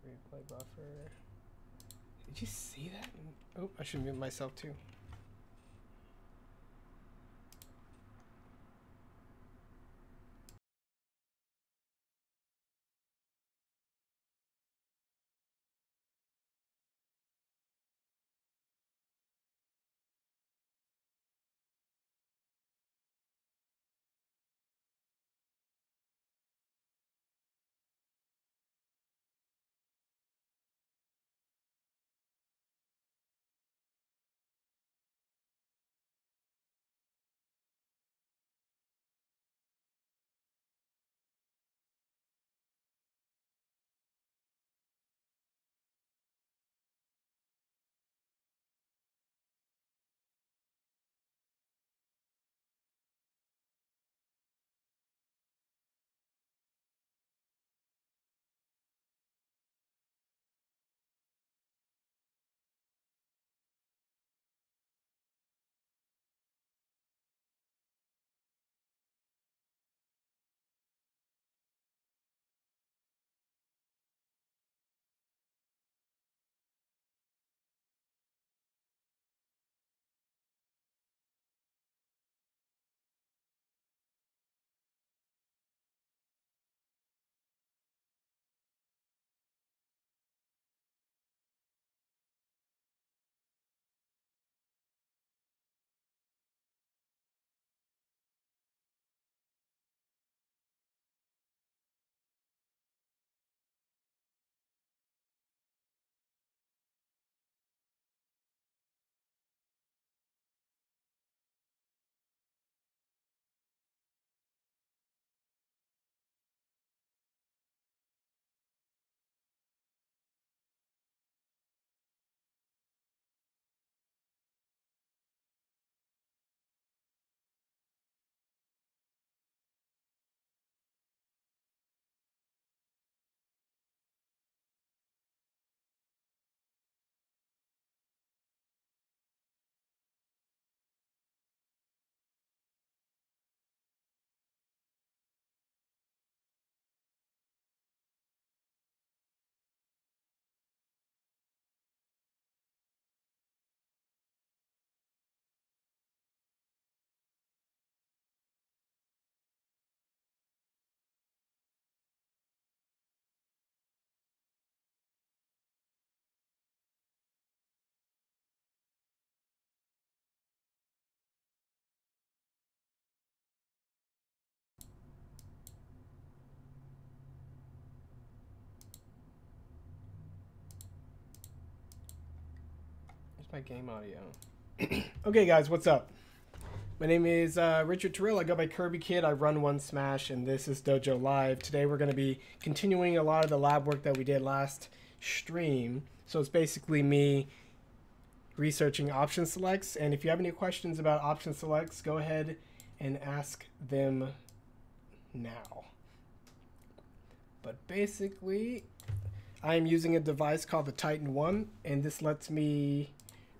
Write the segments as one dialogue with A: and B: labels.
A: Replay buffer. Did you see that? Oh, I should mute myself too. My game audio. Okay, guys, what's up? My name is Richard Terrell. I go by Kirby Kid. I run OneSmash, and this is Dojo Live. Today, we're going to be continuing a lot of the lab work that we did last stream. So it's basically me researching option selects. And if you have any questions about option selects, go ahead and ask them now. But basically, I'm using a device called the Titan 1, and this lets me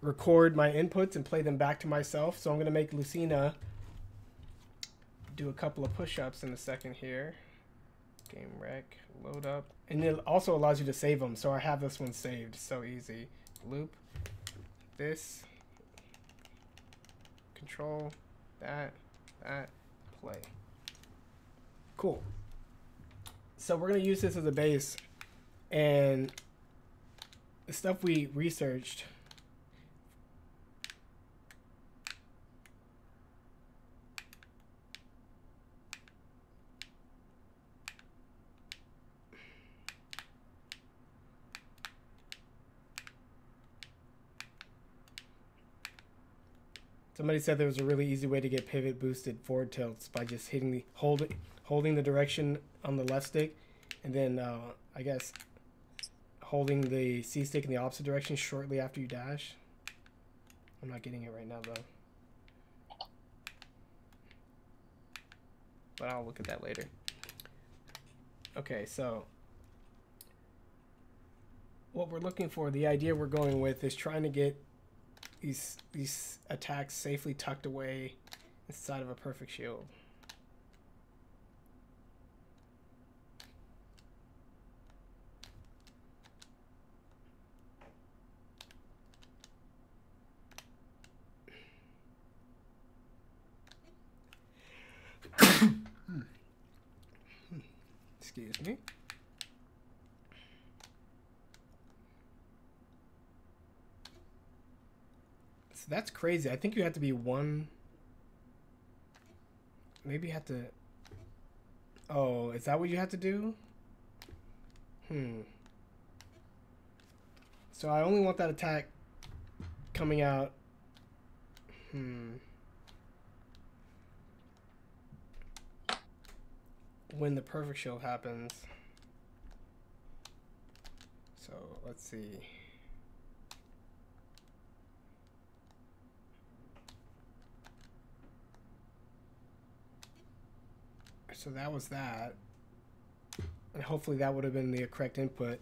A: record my inputs and play them back to myself. So I'm going to make Lucina do a couple of push-ups in a second here. Game rec, load up. And it also allows you to save them. So I have this one saved. So easy. Loop. This. Control. That. Play. Cool. So we're going to use this as a base. And the stuff we researched somebody said there was a really easy way to get pivot boosted forward tilts by just hitting the holding the direction on the left stick, and then I guess holding the C stick in the opposite direction shortly after you dash. I'm not getting it right now though, but I'll look at that later. Okay, so what we're looking for, the idea we're going with, is trying to get these attacks safely tucked away inside of a perfect shield. Excuse me. So that's crazy. I think you have to be one. Maybe you have to. Oh, is that what you have to do? So I only want that attack coming out. When the perfect shield happens. So let's see. So that was that. And hopefully that would have been the correct input.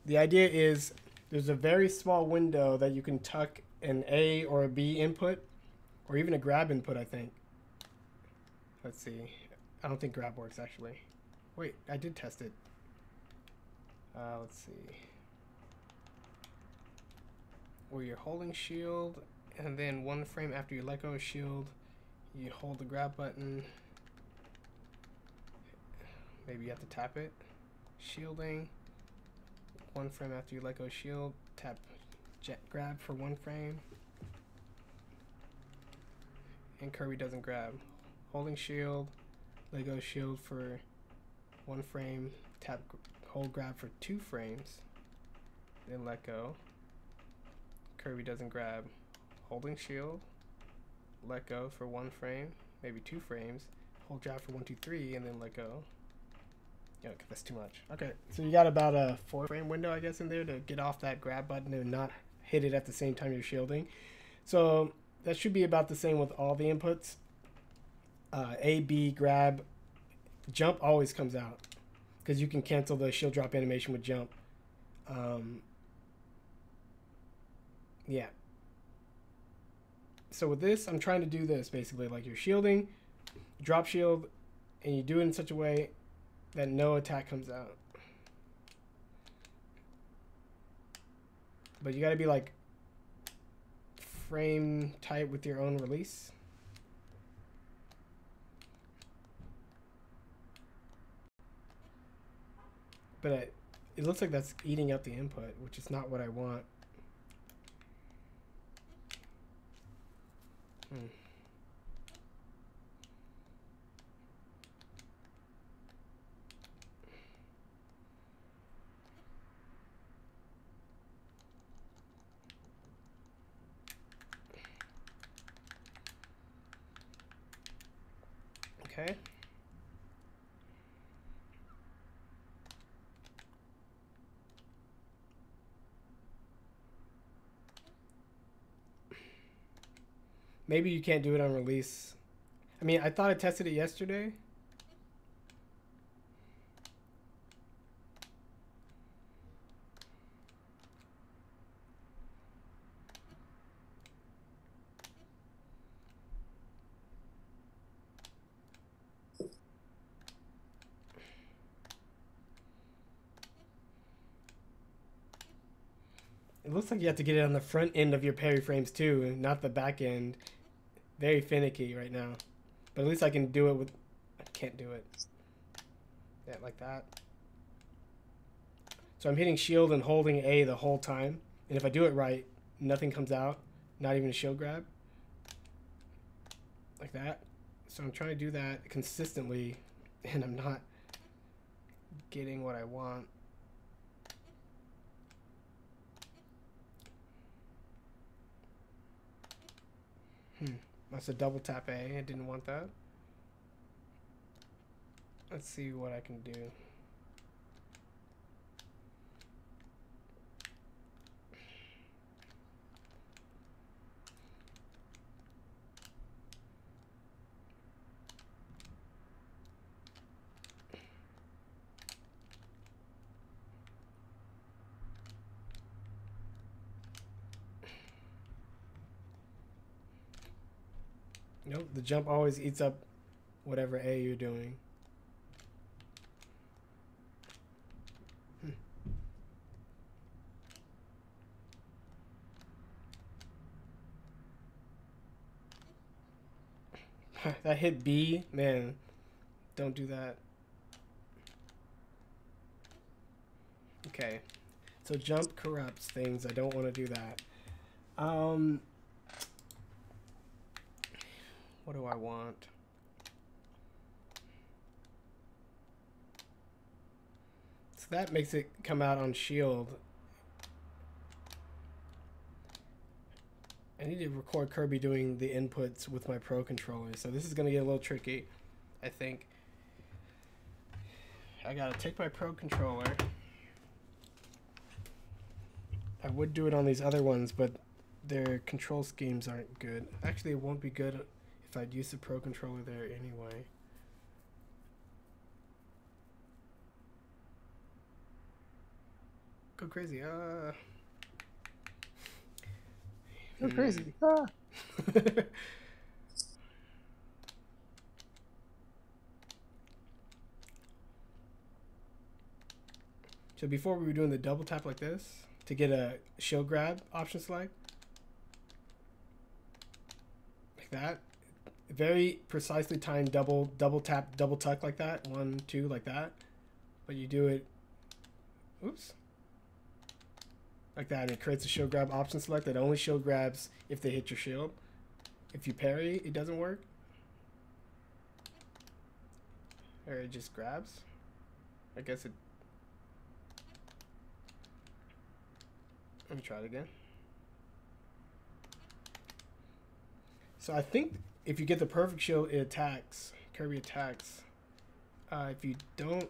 A: The idea is there's a very small window that you can tuck an A or a B input, or even a grab input, I think. Let's see. I don't think grab works, actually. Wait, I did test it. Let's see. Where you're holding shield, and then one frame after you let go of shield, you hold the grab button. Maybe you have to tap it. Shielding. One frame after you let go of shield, tap jet grab for one frame. And Kirby doesn't grab. Holding shield, let go of shield for one frame, tap hold grab for 2 frames, then let go. Kirby doesn't grab. Holding shield, let go for 1 frame, maybe 2 frames, hold grab for 1, 2, 3, and then let go. Okay, that's too much. Okay, so you got about a 4 frame window, I guess, in there to get off that grab button and not hit it at the same time you're shielding. So that should be about the same with all the inputs. A, B, grab, jump always comes out because you can cancel the shield drop animation with jump. Yeah. So with this, I'm trying to do this basically, like you're shielding, drop shield, and you do it in such a way that no attack comes out. But you gotta be like frame tight with your own release. But it looks like that's eating up the input, which is not what I want. Okay. Maybe you can't do it on release. I mean, I thought I tested it yesterday. It looks like you have to get it on the front end of your parry frames too, not the back end. Very finicky right now. But at least I can do it with... I can't do it. Yeah, like that. So I'm hitting shield and holding A the whole time. And if I do it right, nothing comes out. Not even a shield grab. Like that. So I'm trying to do that consistently. And I'm not getting what I want. That's a double tap A. I didn't want that. Let's see what I can do. Nope, the jump always eats up whatever A you're doing. That hit B, man, don't do that. Okay. So jump corrupts things. I don't want to do that. What do I want? So that makes it come out on shield. I need to record Kirby doing the inputs with my Pro controller, so this is going to get a little tricky, I think. I gotta take my Pro controller. I would do it on these other ones, but their control schemes aren't good. Actually, it won't be good if I'd use the Pro controller there anyway. Go crazy.
B: Go crazy.
A: So before we were doing the double tap like this to get a shield grab option select. Like that. Very precisely timed double tap, double tuck like that. 1, 2 like that. But you do it, oops. Like that, and it creates a shield grab option select that only shield grabs if they hit your shield. If you parry, it doesn't work. Or it just grabs. I guess it... Let me try it again. So I think if you get the perfect shield, it attacks. Kirby attacks. If you don't...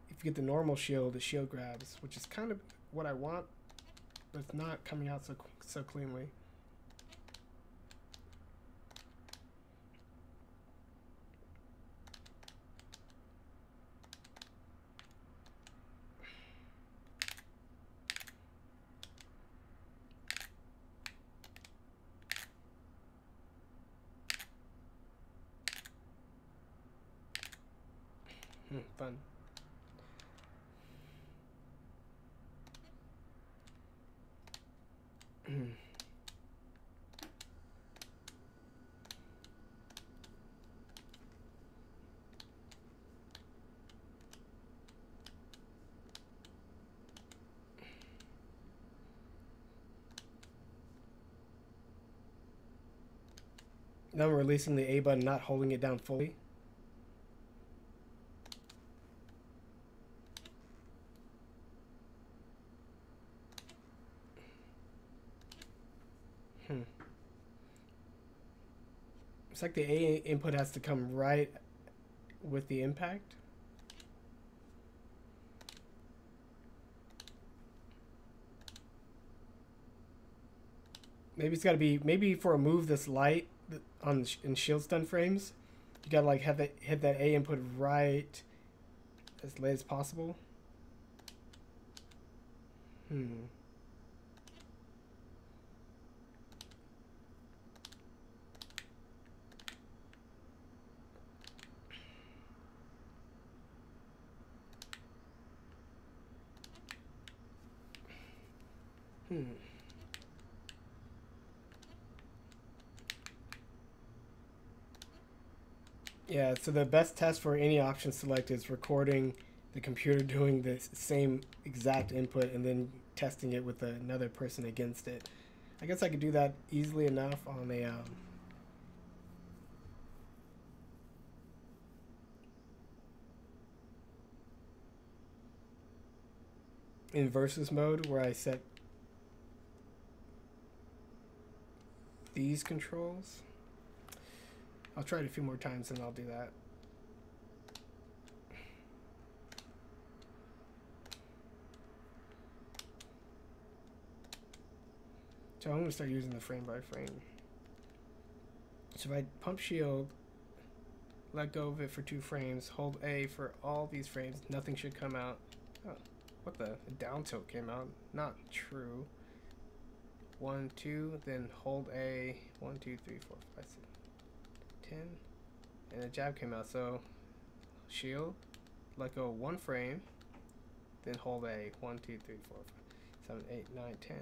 A: If you get the normal shield, the shield grabs, which is kind of what I want, but it's not coming out so cleanly. Fun. Now I'm releasing the A button, not holding it down fully. It's like the A input has to come right with the impact. Maybe it's got to be, maybe for a move this light in shield stun frames, you gotta like have that, hit that A input right as late as possible. Yeah, so the best test for any option select is recording the computer doing the same exact input and then testing it with another person against it. I guess I could do that easily enough on a in versus mode where I set these controls. I'll try it a few more times and I'll do that. So I'm going to start using the frame by frame. So if I pump shield, let go of it for 2 frames, hold A for all these frames, nothing should come out. Oh, what the? A down tilt came out. Not true. 1, 2, then hold A. 1, 2, 3, 4, 5, 6, 10. And a jab came out. So shield, let go 1 frame, then hold A. 1, 2, 3, 4, 5, 7, 8, 9, 10.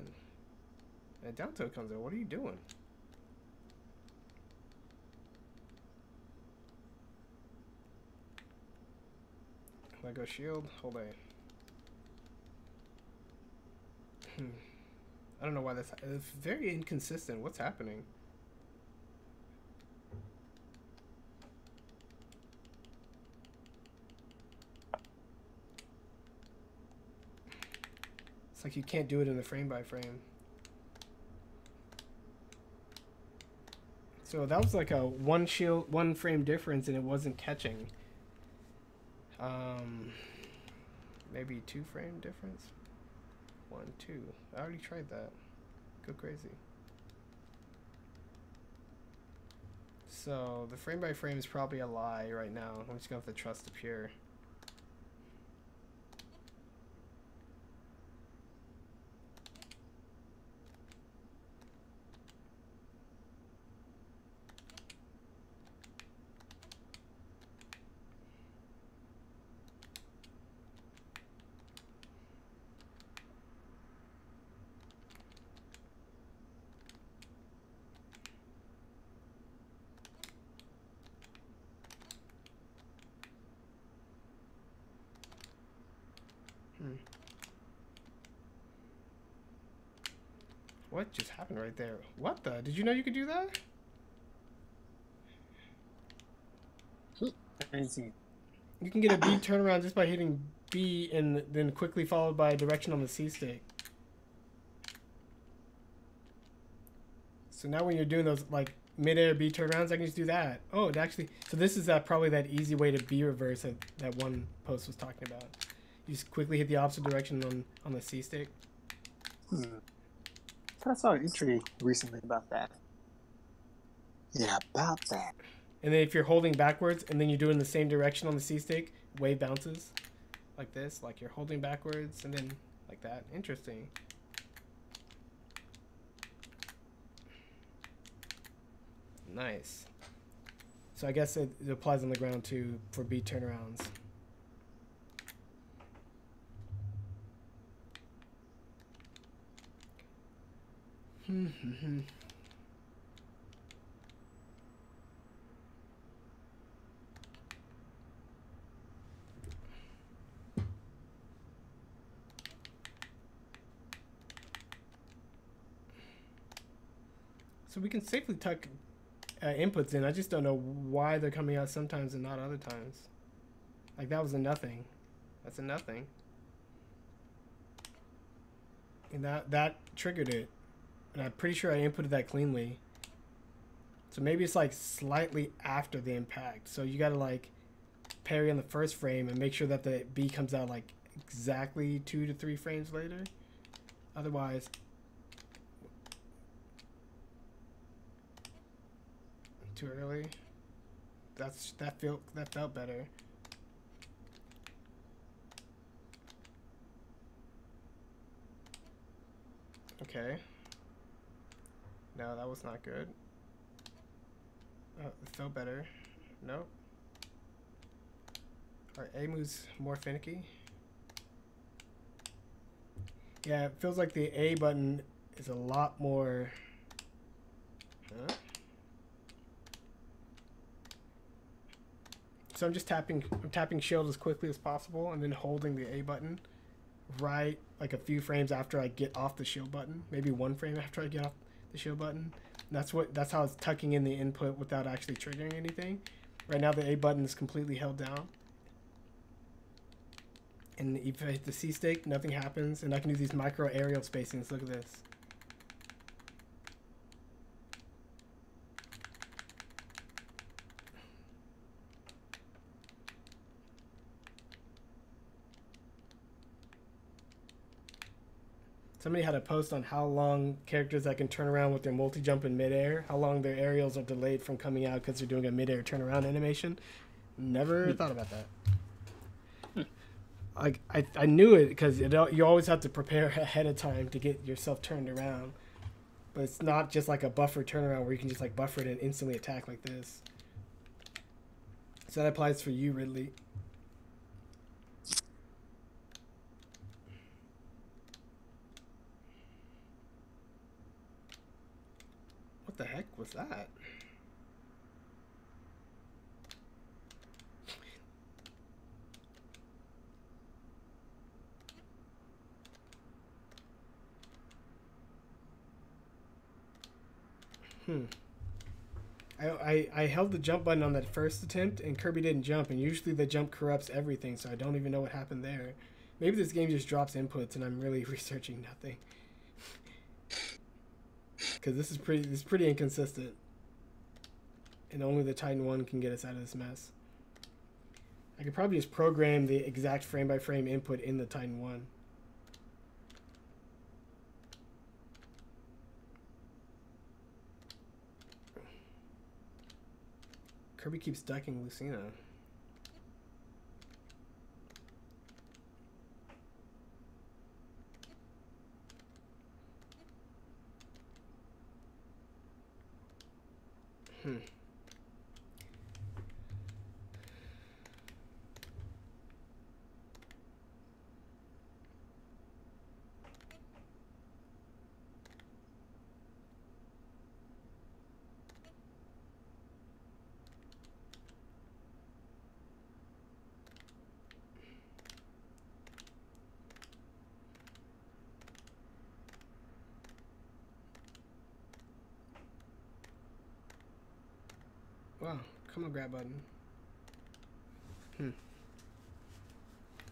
A: And a down tilt comes out. What are you doing? Let go shield, hold A. I don't know why that's... It's very inconsistent. What's happening? It's like you can't do it in the frame by frame. So that was like a one frame difference, and it wasn't catching. Maybe 2 frame difference. 1, 2. I already tried that. Go crazy. So the frame by frame is probably a lie right now. I'm just gonna have to trust the pure. What just happened right there? What the? Did you know you could do that?
B: Crazy.
A: You can get a B turnaround just by hitting B and then quickly followed by a direction on the C stick. So now when you're doing those like mid-air B turnarounds, I can just do that. Oh, it actually... So this is probably that easy way to B reverse that one post was talking about. You just quickly hit the opposite direction on the C stick.
B: I saw an entry recently about that. Yeah, about that.
A: And then if you're holding backwards and then you do it in the same direction on the C stick, wave bounces like this. Like you're holding backwards and then like that. Interesting. Nice. So I guess it applies on the ground too for B turnarounds. So we can safely tuck inputs in. I just don't know why they're coming out sometimes and not other times. Like that was a nothing. That's a nothing. And that triggered it. And I'm pretty sure I inputted that cleanly. So maybe it's like slightly after the impact. So you gotta like parry on the first frame and make sure that the B comes out like exactly 2 to 3 frames later. Otherwise, too early. That felt better. Okay. No, that was not good. Oh, it felt better. Nope. Alright, A move's more finicky. Yeah, it feels like the A button is a lot more... Huh? So I'm tapping shield as quickly as possible and then holding the A button right like a few frames after I get off the shield button. Maybe 1 frame after I get off the shield button. And that's how it's tucking in the input without actually triggering anything. Right now the A button is completely held down. And if I hit the C stick, nothing happens. And I can do these micro aerial spacings. Look at this. Somebody had a post on how long characters that can turn around with their multi-jump in midair, how long their aerials are delayed from coming out because they're doing a midair turnaround animation. Never thought about that. Like I knew it because you always have to prepare ahead of time to get yourself turned around. But it's not just like a buffer turnaround where you can just like buffer it and instantly attack like this. So that applies for you, Ridley. What the heck was that? Hmm. I held the jump button on that first attempt, and Kirby didn't jump, and usually the jump corrupts everything, so I don't even know what happened there. Maybe this game just drops inputs, and I'm really researching nothing. Because this is pretty inconsistent. And only the Titan 1 can get us out of this mess. I could probably just program the exact frame-by-frame input in the Titan 1. Kirby keeps ducking Lucina. Hmm. Wow, come on, grab button.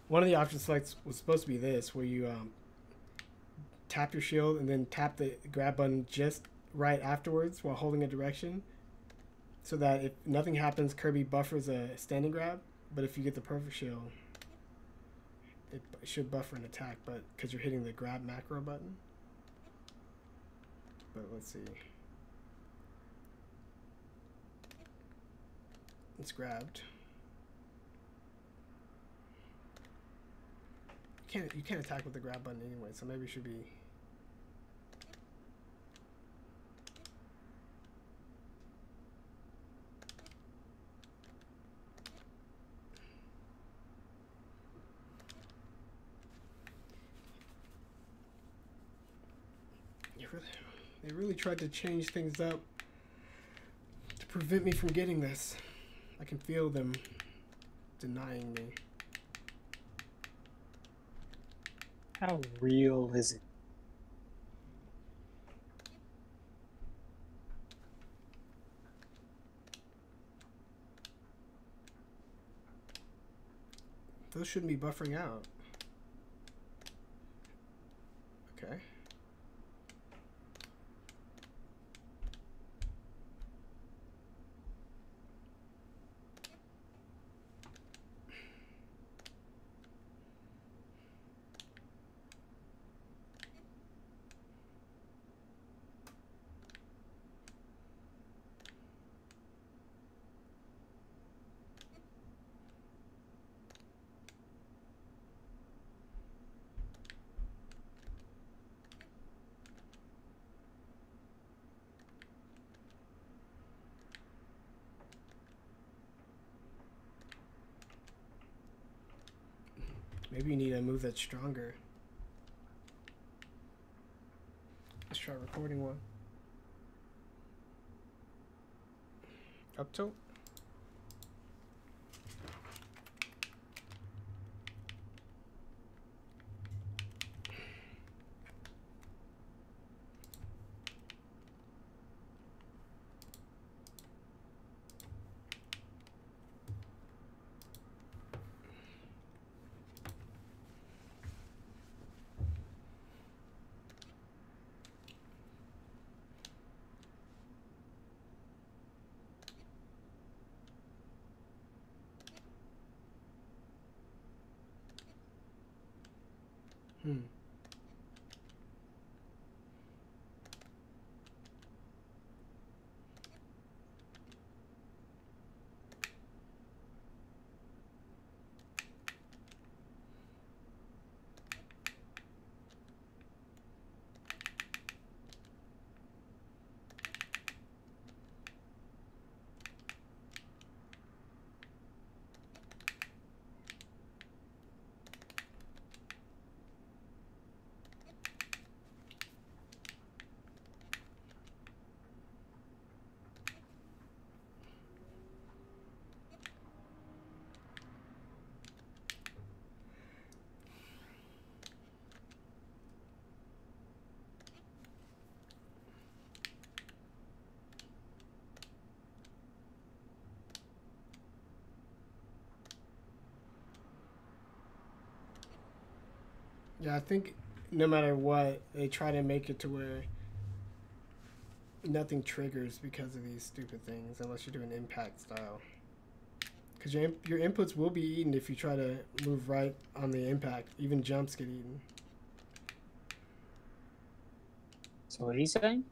A: One of the option selects was supposed to be this, where you tap your shield and then tap the grab button just right afterwards while holding a direction, so that if nothing happens, Kirby buffers a standing grab. But if you get the perfect shield, it should buffer an attack, but because you're hitting the grab macro button. But let's see. It's grabbed. You can't attack with the grab button anyway, so maybe it should be. They really tried to change things up to prevent me from getting this. I can feel them denying me.
B: How real is it?
A: Those shouldn't be buffering out. Okay. Maybe you need a move that's stronger. Let's try recording one. Up tilt. Yeah, I think no matter what, they try to make it to where nothing triggers because of these stupid things, unless you're doing impact style. Because your inputs will be eaten if you try to move right on the impact. Even jumps get eaten.
B: So what he's saying?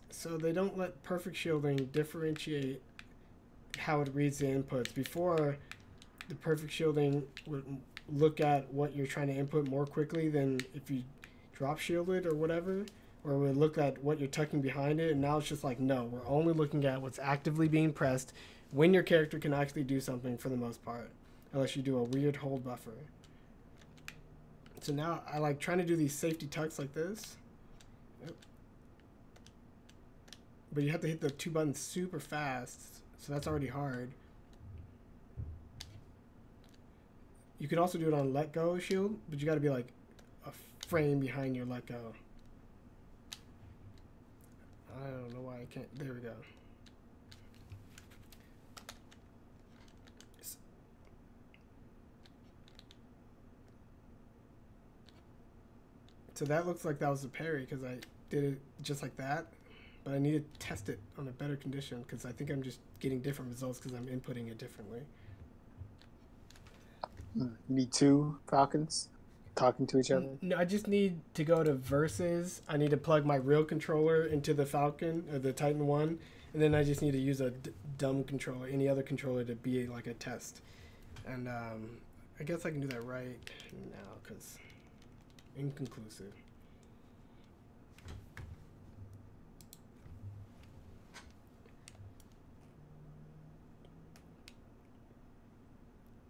A: So they don't let perfect shielding differentiate how it reads the inputs. Before, the perfect shielding would look at what you're trying to input more quickly than if you drop shielded or whatever, or would look at what you're tucking behind it. And now it's just like, no, we're only looking at what's actively being pressed when your character can actually do something for the most part, unless you do a weird hold buffer. So now I like trying to do these safety tucks like this. Yep. But you have to hit the 2 buttons super fast, so that's already hard. You could also do it on let go shield, but you got to be like a frame behind your let go. I don't know why I can't. There we go. So that looks like that was a parry because I did it just like that. But I need to test it on a better condition because I think I'm just getting different results because I'm inputting it differently.
B: You need two Falcons talking to each other?
A: No, I just need to go to versus. I need to plug my real controller into the Falcon or the Titan 1. And then I just need to use a dumb controller, any other controller to be like a test. And I guess I can do that right now because inconclusive.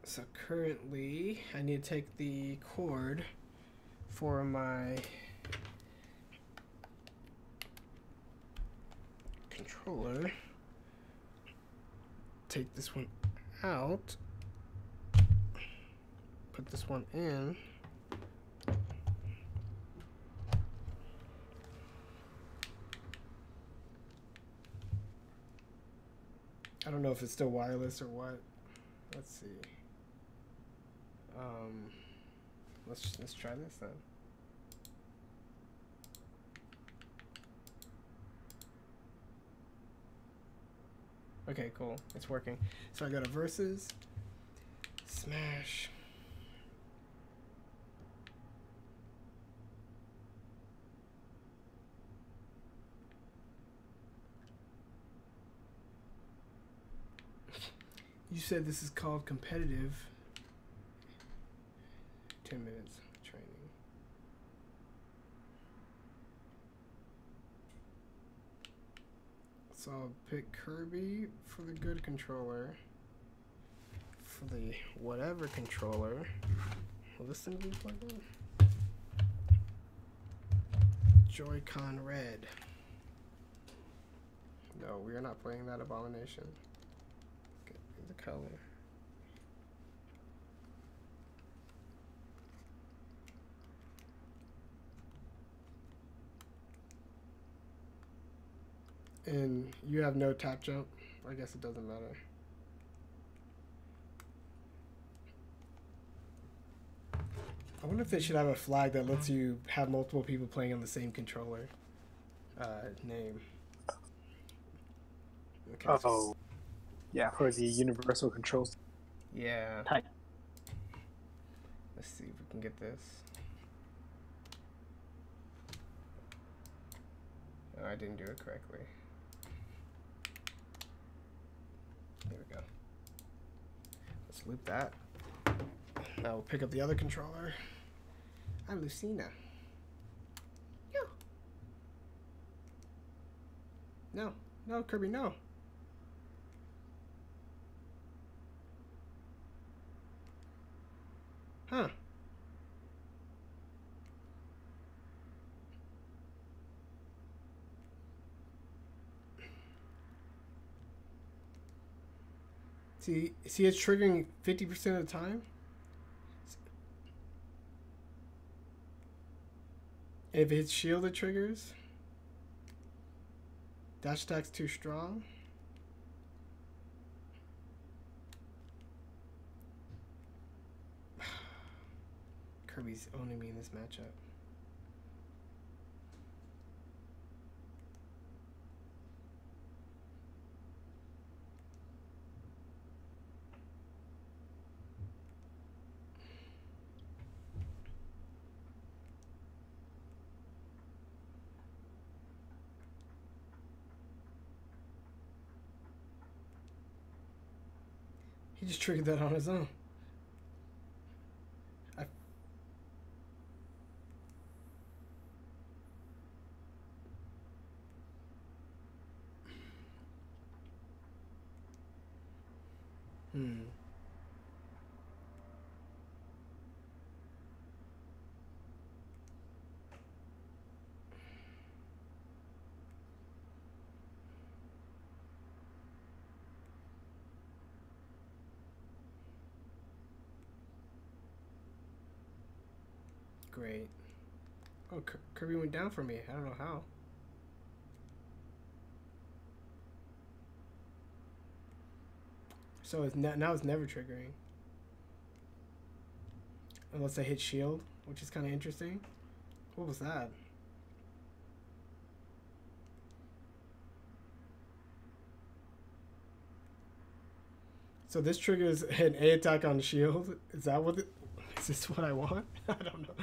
A: So currently, I need to take the cord for my controller, take this one out, put this one in, I don't know if it's still wireless or what. Let's see. Let's try this then. Okay, cool. It's working. So I go to versus, smash. You said this is called competitive. 10 minutes training. So I'll pick Kirby for the good controller. For the whatever controller. Will this thing be plugged in? Joy-Con red. No, we are not playing that abomination. Get the color. And you have no tap jump. I guess it doesn't matter. I wonder if they should have a flag that lets you have multiple people playing on the same controller name. Okay,
B: oh, yeah, for the universal controls.
A: Yeah.
B: Type.
A: Let's see if we can get this. Oh, I didn't do it correctly. There we go. Let's loop that. Now we'll pick up the other controller. I'm Lucina. No. No, Kirby, no. Huh. See, it's triggering 50% of the time? If it's shield, it triggers. Dash attack's too strong. Kirby's owning me in this matchup. He just triggered that on his own. Great. Oh, Kirby went down for me. I don't know how. So it's now it's never triggering. Unless I hit shield, which is kind of interesting. What was that? So this triggers an A attack on shield. Is that what is this what I want? I don't know.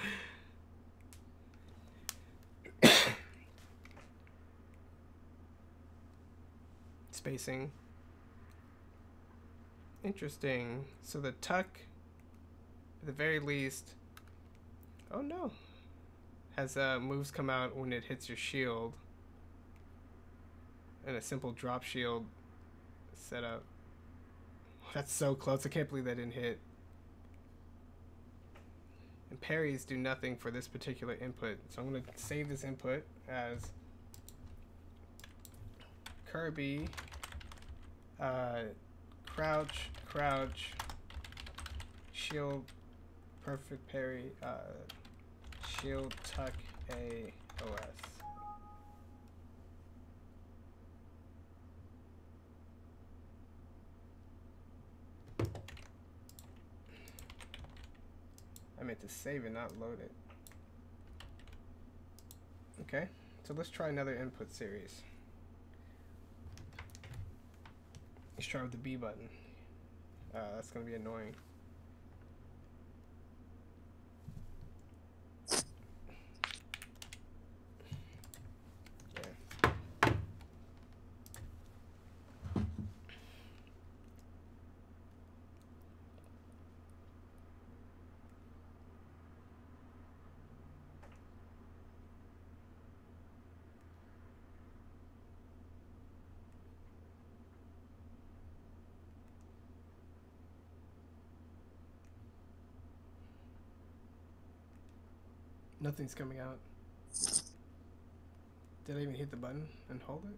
A: Spacing. Interesting. So the tuck, at the very least, oh no, has moves come out when it hits your shield, and a simple drop shield setup. That's so close. I can't believe that didn't hit. And parries do nothing for this particular input, so I'm going to save this input as Kirby, crouch, crouch, shield, perfect parry, shield, tuck, A, OS. I meant to save it, not load it. Okay, so let's try another input series. Let's try with the B button. That's gonna be annoying. Nothing's coming out. Did I even hit the button and hold it?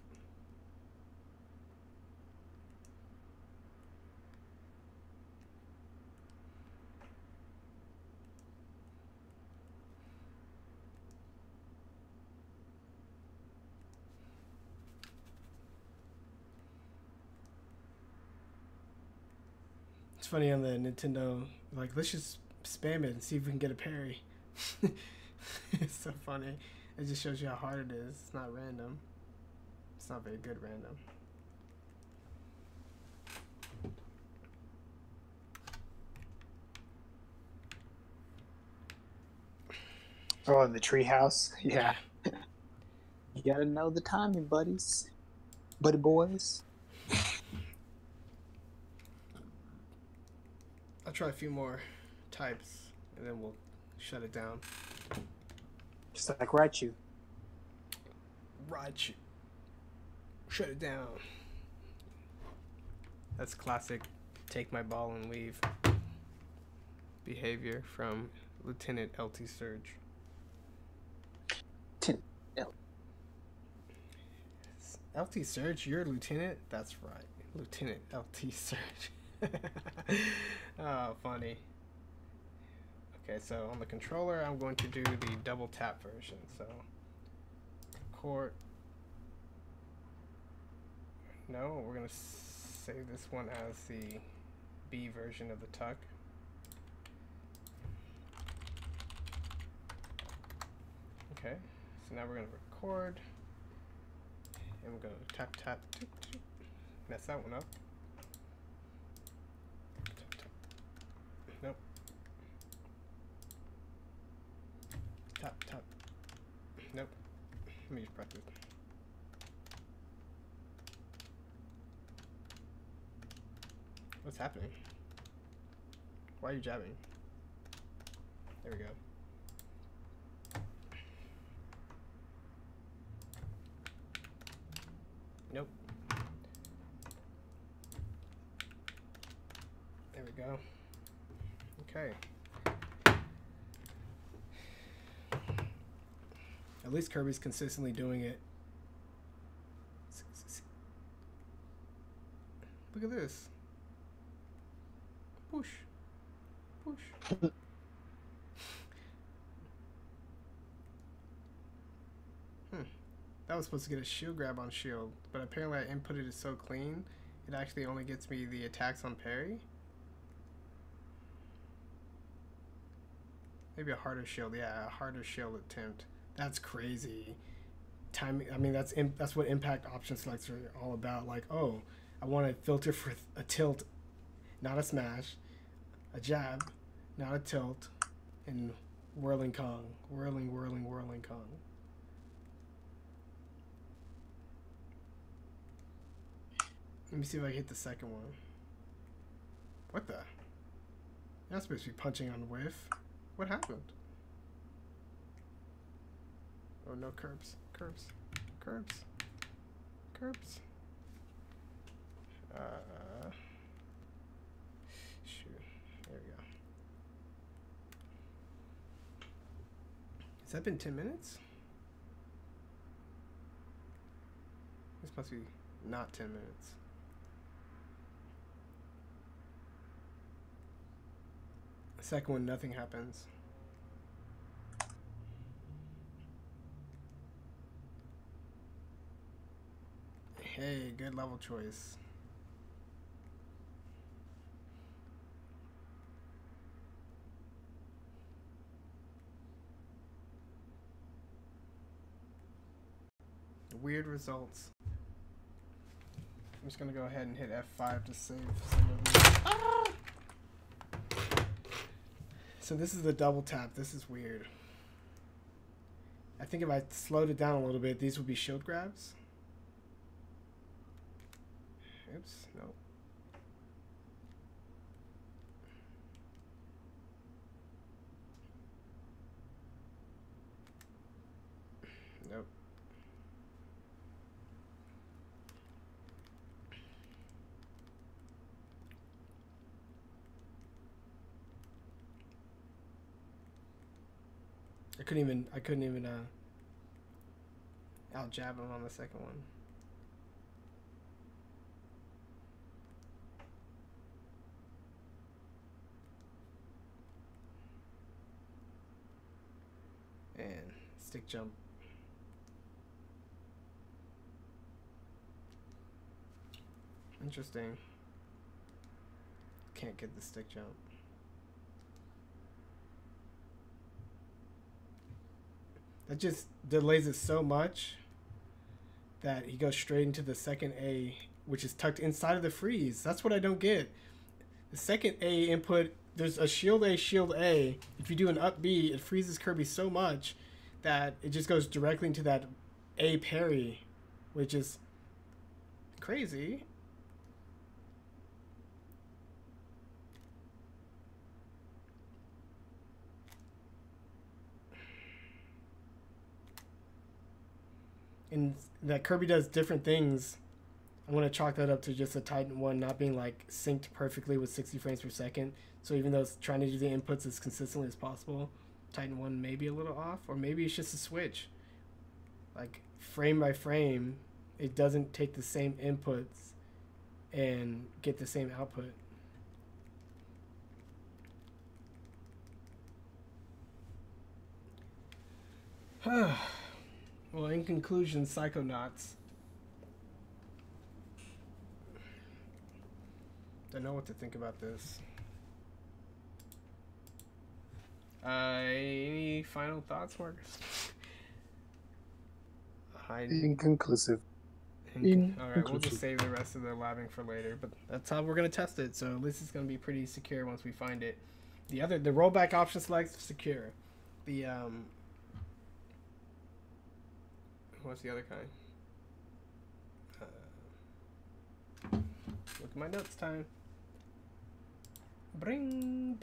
A: It's funny on the Nintendo, like, let's just spam it and see if we can get a parry. It's so funny. It just shows you how hard it is. It's not random. It's not very good random.
B: Oh, the treehouse. Yeah. You gotta know the timing, buddies. Buddy boys.
A: I'll try a few more types and then we'll shut it down.
B: Just like Raichu.
A: Raichu. Shut it down. That's classic take my ball and leave behavior from Lieutenant LT Surge. LT Surge, you're a lieutenant? That's right. Lieutenant LT Surge. Oh, funny. Okay, so on the controller, I'm going to do the double tap version. So, court. No, we're going to save this one as the B version of the tuck. Okay, so now we're gonna record, and we're gonna tap tap toot, toot. Mess that one up. Tap, tap. Nope. Tap tap. Nope. Let me just practice. What's happening? Why are you jabbing? There we go. Nope. There we go. Okay. At least Kirby's consistently doing it. Look at this. Push. Push. That was supposed to get a shield grab on shield, but apparently I inputted it so clean, it actually only gets me the attacks on parry. Maybe a harder shield, yeah, a harder shield attempt. That's crazy. Timing. I mean, that's what impact option selects are all about. Like, oh, I want to filter for a tilt, not a smash, a jab, not a tilt, and whirling Kong, whirling Kong. Let me see if I hit the second one. What the? You're not supposed to be punching on whiff. What happened? Oh no, curbs. Shoot. There we go. Has that been 10 minutes? This must be not 10 minutes. The second one, nothing happens. Hey, good level choice. Weird results. I'm just gonna go ahead and hit F5 to save some of these. Ah! So this is the double tap. This is weird. I think if I slowed it down a little bit, these would be shield grabs. Oops, nope. Nope. I couldn't even out jab him on the second one. And stick jump. Interesting. Can't get the stick jump. That just delays it so much that he goes straight into the second A, which is tucked inside of the freeze. That's what I don't get. The second A input, there's a shield A, shield A. If you do an up B, it freezes Kirby so much that it just goes directly into that A parry, which is crazy. And that Kirby does different things. I'm going to chalk that up to just a Titan 1 not being like synced perfectly with 60 frames per second. So even though it's trying to do the inputs as consistently as possible, Titan 1 may be a little off, or maybe it's just a switch. Like frame by frame, it doesn't take the same inputs and get the same output. Well, in conclusion, Psychonauts. Don't know what to think about this. Any final thoughts, Marcus?
B: Inconclusive.
A: All right, we'll just save the rest of the labbing for later, but that's how we're gonna test it. So at least it's gonna be pretty secure once we find it. The rollback option select secure. The what's the other kind? Look at my notes time. Bring.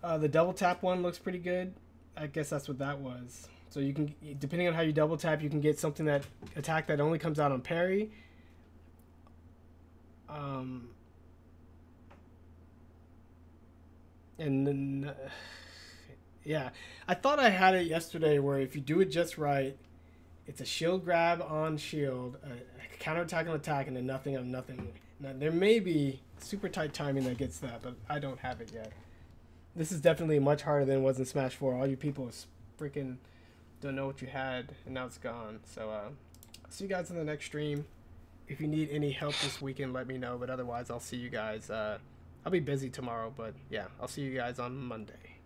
A: The double tap one looks pretty good. I guess that's what that was. So you can, depending on how you double tap, you can get something that attack that only comes out on parry. And then, yeah, I thought I had it yesterday where if you do it just right, it's a shield grab on shield, a counter attack on attack, and then nothing on nothing. Now, there may be super tight timing that gets that, but I don't have it yet. This is definitely much harder than it was in Smash 4. All you people freaking don't know what you had, and now it's gone. So, I'll see you guys in the next stream. If you need any help this weekend, let me know. But otherwise, I'll see you guys. I'll be busy tomorrow, but yeah, I'll see you guys on Monday.